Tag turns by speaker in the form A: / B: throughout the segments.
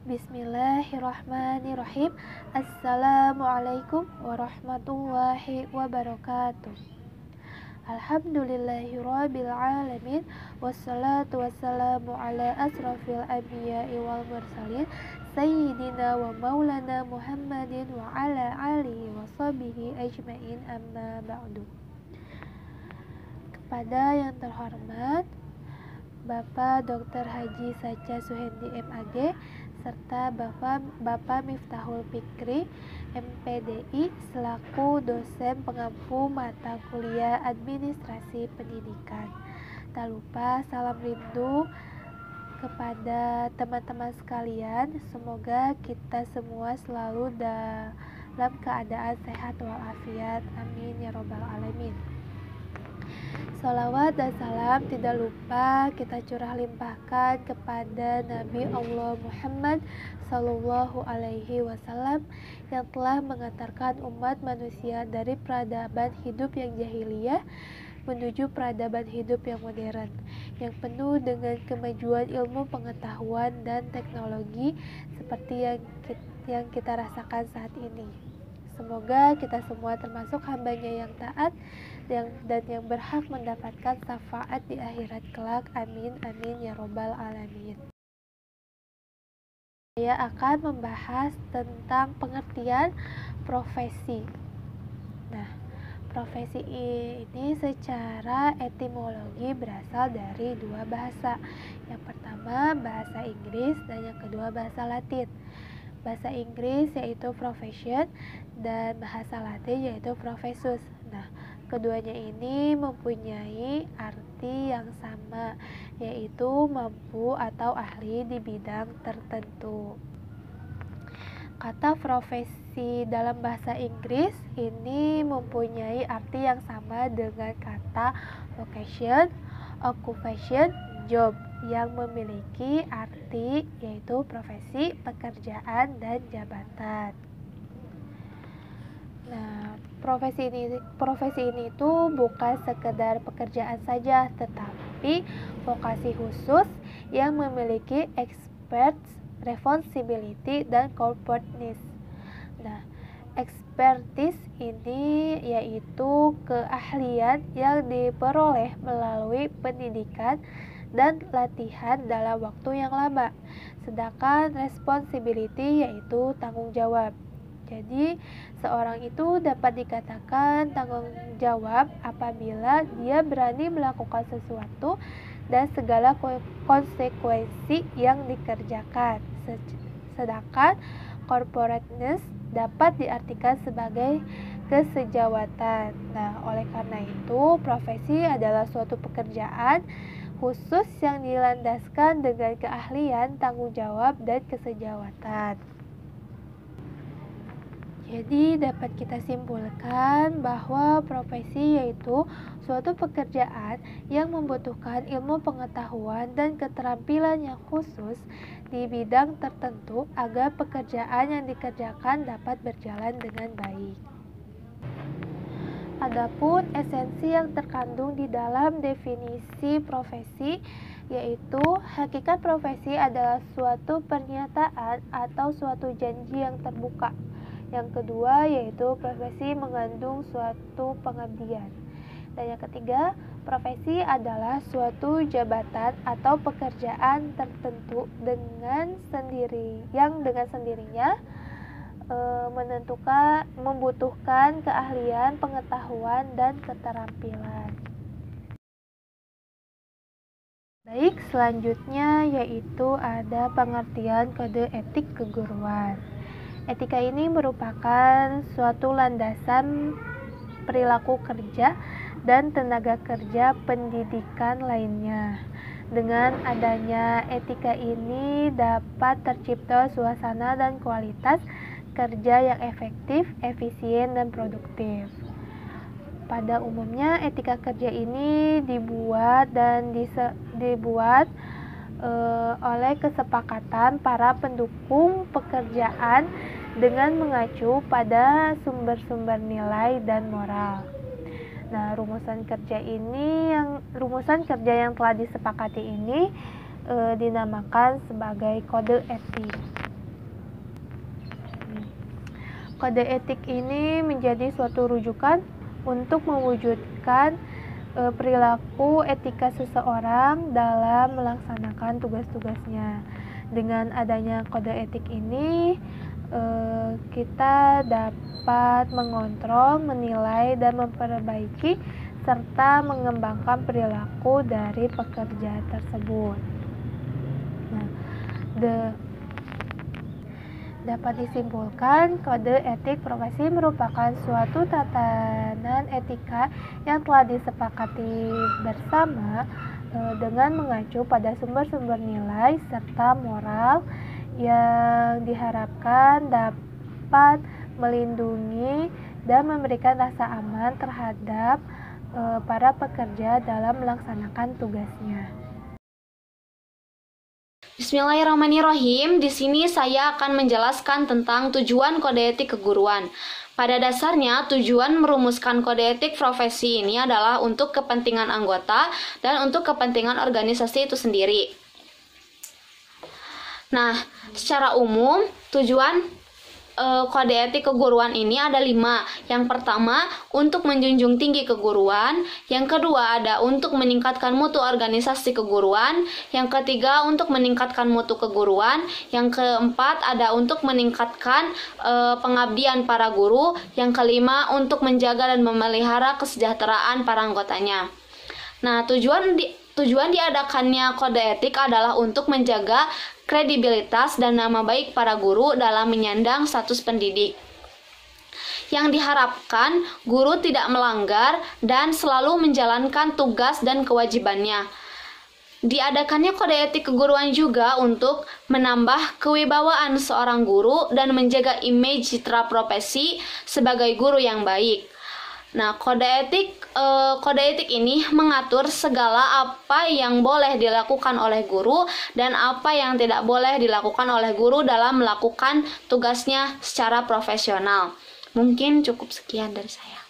A: Bismillahirrahmanirrahim. Assalamualaikum warahmatullahi wabarakatuh. Alhamdulillahirabbil alamin. Wassalatu wassalamu ala asrafil anbiya'i wal mursalin sayyidina wa maulana Muhammadin wa ala alihi wa sahbihi ajmain, amma ba'du. Kepada yang terhormat Bapak Dr. Haji Sacha Suhendi MAG serta Bapak Miftahul Fikri MPDI selaku dosen pengampu mata kuliah Administrasi Pendidikan. Tak lupa salam rindu kepada teman-teman sekalian. Semoga kita semua selalu dalam keadaan sehat walafiat. Amin ya robbal alamin. Salawat dan salam tidak lupa kita curah limpahkan kepada Nabi Allah Muhammad Sallallahu Alaihi Wasallam yang telah mengantarkan umat manusia dari peradaban hidup yang jahiliyah menuju peradaban hidup yang modern, yang penuh dengan kemajuan ilmu pengetahuan dan teknologi seperti yang kita rasakan saat ini. Semoga kita semua termasuk hambanya yang taat dan yang berhak mendapatkan syafaat di akhirat kelak. Amin amin ya robbal alamin. Saya akan membahas tentang pengertian profesi. Nah, profesi ini secara etimologi berasal dari dua bahasa. Yang pertama bahasa Inggris dan yang kedua bahasa Latin. Bahasa Inggris yaitu profession dan bahasa Latin yaitu professus. Nah, keduanya ini mempunyai arti yang sama, yaitu mampu atau ahli di bidang tertentu. Kata profesi dalam bahasa Inggris ini mempunyai arti yang sama dengan kata vocation, occupation, job yang memiliki arti yaitu profesi, pekerjaan, dan jabatan. Nah, profesi ini itu bukan sekedar pekerjaan saja, tetapi vokasi khusus yang memiliki expertise, responsibility, dan corporateness. Nah, expertise ini yaitu keahlian yang diperoleh melalui pendidikan dan latihan dalam waktu yang lama. Sedangkan responsibility yaitu tanggung jawab. Jadi, seorang itu dapat dikatakan tanggung jawab apabila dia berani melakukan sesuatu dan segala konsekuensi yang dikerjakan. Sedangkan corporateness dapat diartikan sebagai kesejawatan. Nah, oleh karena itu, profesi adalah suatu pekerjaan khusus yang dilandaskan dengan keahlian, tanggung jawab, dan kesejawatan. Jadi dapat kita simpulkan bahwa profesi yaitu suatu pekerjaan yang membutuhkan ilmu pengetahuan dan keterampilan yang khusus di bidang tertentu agar pekerjaan yang dikerjakan dapat berjalan dengan baik. Adapun esensi yang terkandung di dalam definisi profesi yaitu hakikat profesi adalah suatu pernyataan atau suatu janji yang terbuka. Yang kedua yaitu profesi mengandung suatu pengabdian. Dan yang ketiga, profesi adalah suatu jabatan atau pekerjaan tertentu dengan sendirinya membutuhkan keahlian, pengetahuan, dan keterampilan. Baik, selanjutnya yaitu ada pengertian kode etik keguruan. Etika ini merupakan suatu landasan perilaku kerja dan tenaga kerja pendidikan lainnya. Dengan adanya etika ini dapat tercipta suasana dan kualitas kerja yang efektif, efisien, dan produktif. Pada umumnya etika kerja ini dibuat oleh kesepakatan para pendukung pekerjaan dengan mengacu pada sumber-sumber nilai dan moral. Nah, rumusan kerja yang telah disepakati ini dinamakan sebagai kode etik. Kode etik ini menjadi suatu rujukan untuk mewujudkan perilaku etika seseorang dalam melaksanakan tugas-tugasnya. Dengan adanya kode etik ini, kita dapat mengontrol, menilai, dan memperbaiki serta mengembangkan perilaku dari pekerja tersebut. Nah, dapat disimpulkan, kode etik profesi merupakan suatu tatanan etika yang telah disepakati bersama dengan mengacu pada sumber-sumber nilai serta moral yang diharapkan dapat melindungi dan memberikan rasa aman terhadap para pekerja dalam melaksanakan tugasnya.
B: Bismillahirrahmanirrahim. Di sini saya akan menjelaskan tentang tujuan kode etik keguruan. Pada dasarnya, tujuan merumuskan kode etik profesi ini adalah untuk kepentingan anggota dan untuk kepentingan organisasi itu sendiri. Nah, secara umum, tujuan kode etik keguruan ini ada 5. Yang pertama, untuk menjunjung tinggi keguruan. Yang kedua, ada untuk meningkatkan mutu organisasi keguruan. Yang ketiga, untuk meningkatkan mutu keguruan. Yang keempat, ada untuk meningkatkan pengabdian para guru. Yang kelima, untuk menjaga dan memelihara kesejahteraan para anggotanya. Nah, tujuan diadakannya kode etik adalah untuk menjaga kredibilitas dan nama baik para guru dalam menyandang status pendidik. Yang diharapkan, guru tidak melanggar dan selalu menjalankan tugas dan kewajibannya. Diadakannya kode etik keguruan juga untuk menambah kewibawaan seorang guru dan menjaga image citra profesi sebagai guru yang baik. Nah, kode etik ini mengatur segala apa yang boleh dilakukan oleh guru dan apa yang tidak boleh dilakukan oleh guru dalam melakukan tugasnya secara profesional. Mungkin cukup sekian dari saya.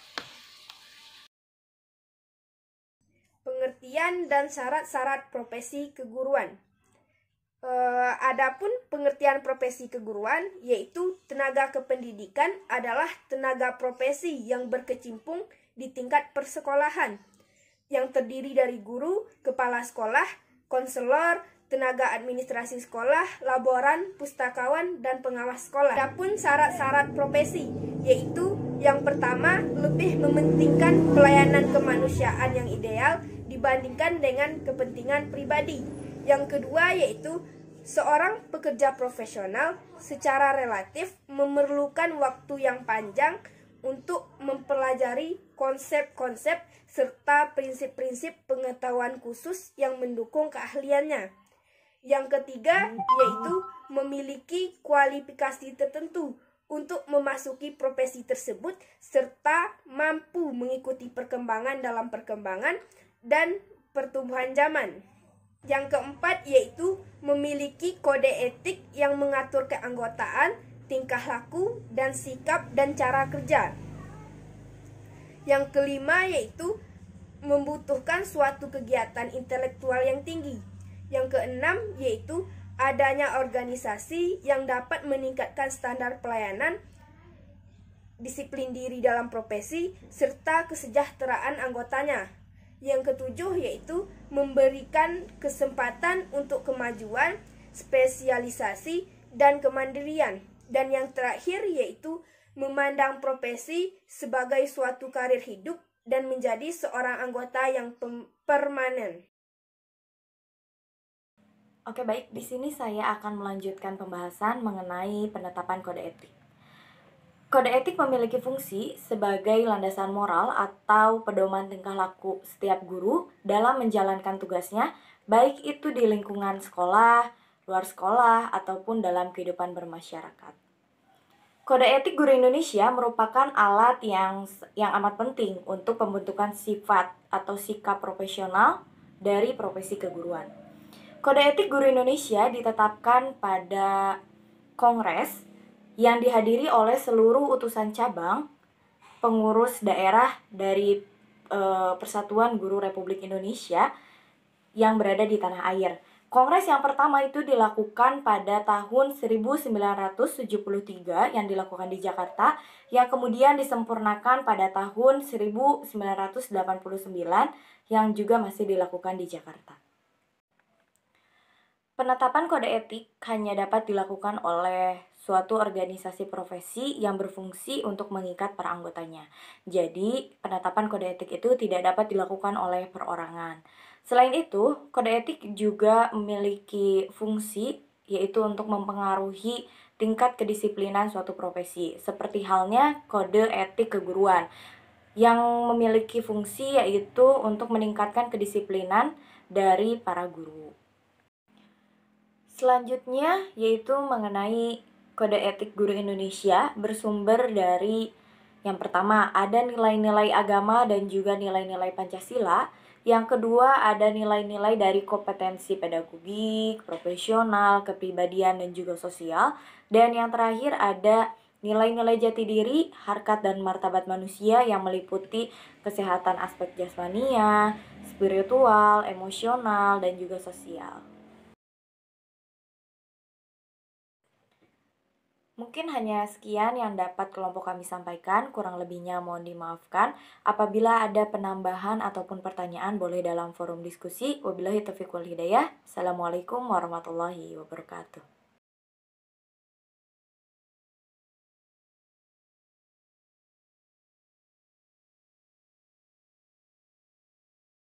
C: Pengertian dan syarat-syarat profesi keguruan. Adapun pengertian profesi keguruan, yaitu tenaga kependidikan adalah tenaga profesi yang berkecimpung di tingkat persekolahan, yang terdiri dari guru, kepala sekolah, konselor, tenaga administrasi sekolah, laboran, pustakawan, dan pengawas sekolah. Adapun syarat-syarat profesi, yaitu yang pertama, lebih mementingkan pelayanan kemanusiaan yang ideal dibandingkan dengan kepentingan pribadi. Yang kedua yaitu seorang pekerja profesional secara relatif memerlukan waktu yang panjang untuk mempelajari konsep-konsep serta prinsip-prinsip pengetahuan khusus yang mendukung keahliannya. Yang ketiga yaitu memiliki kualifikasi tertentu untuk memasuki profesi tersebut serta mampu mengikuti perkembangan dalam perkembangan dan pertumbuhan zaman. Yang keempat yaitu memiliki kode etik yang mengatur keanggotaan, tingkah laku, dan sikap dan cara kerja. Yang kelima yaitu membutuhkan suatu kegiatan intelektual yang tinggi. Yang keenam yaitu adanya organisasi yang dapat meningkatkan standar pelayanan, disiplin diri dalam profesi, serta kesejahteraan anggotanya. Yang ketujuh yaitu memberikan kesempatan untuk kemajuan, spesialisasi, dan kemandirian. Dan yang terakhir yaitu memandang profesi sebagai suatu karir hidup dan menjadi seorang anggota yang permanen.
D: Oke, baik. Di sini saya akan melanjutkan pembahasan mengenai penetapan kode etik. Kode etik memiliki fungsi sebagai landasan moral atau pedoman tingkah laku setiap guru dalam menjalankan tugasnya, baik itu di lingkungan sekolah, luar sekolah, ataupun dalam kehidupan bermasyarakat. Kode etik guru Indonesia merupakan alat yang amat penting untuk pembentukan sifat atau sikap profesional dari profesi keguruan. Kode etik guru Indonesia ditetapkan pada Kongres yang dihadiri oleh seluruh utusan cabang, pengurus daerah dari Persatuan Guru Republik Indonesia yang berada di tanah air. Kongres yang pertama itu dilakukan pada tahun 1973 yang dilakukan di Jakarta, yang kemudian disempurnakan pada tahun 1989 yang juga masih dilakukan di Jakarta. Penetapan kode etik hanya dapat dilakukan oleh suatu organisasi profesi yang berfungsi untuk mengikat para anggotanya. Jadi, penetapan kode etik itu tidak dapat dilakukan oleh perorangan. Selain itu, kode etik juga memiliki fungsi yaitu untuk mempengaruhi tingkat kedisiplinan suatu profesi, seperti halnya kode etik keguruan yang memiliki fungsi yaitu untuk meningkatkan kedisiplinan dari para guru. Selanjutnya yaitu mengenai kode etik guru Indonesia bersumber dari yang pertama ada nilai-nilai agama dan juga nilai-nilai Pancasila. Yang kedua ada nilai-nilai dari kompetensi pedagogik, profesional, kepribadian dan juga sosial. Dan yang terakhir ada nilai-nilai jati diri, harkat dan martabat manusia yang meliputi kesehatan aspek jasmania, spiritual, emosional dan juga sosial. Mungkin hanya sekian yang dapat kelompok kami sampaikan, kurang lebihnya mohon dimaafkan. Apabila ada penambahan ataupun pertanyaan boleh dalam forum diskusi. Wabillahi taufiq wal hidayah. Assalamualaikum warahmatullahi wabarakatuh.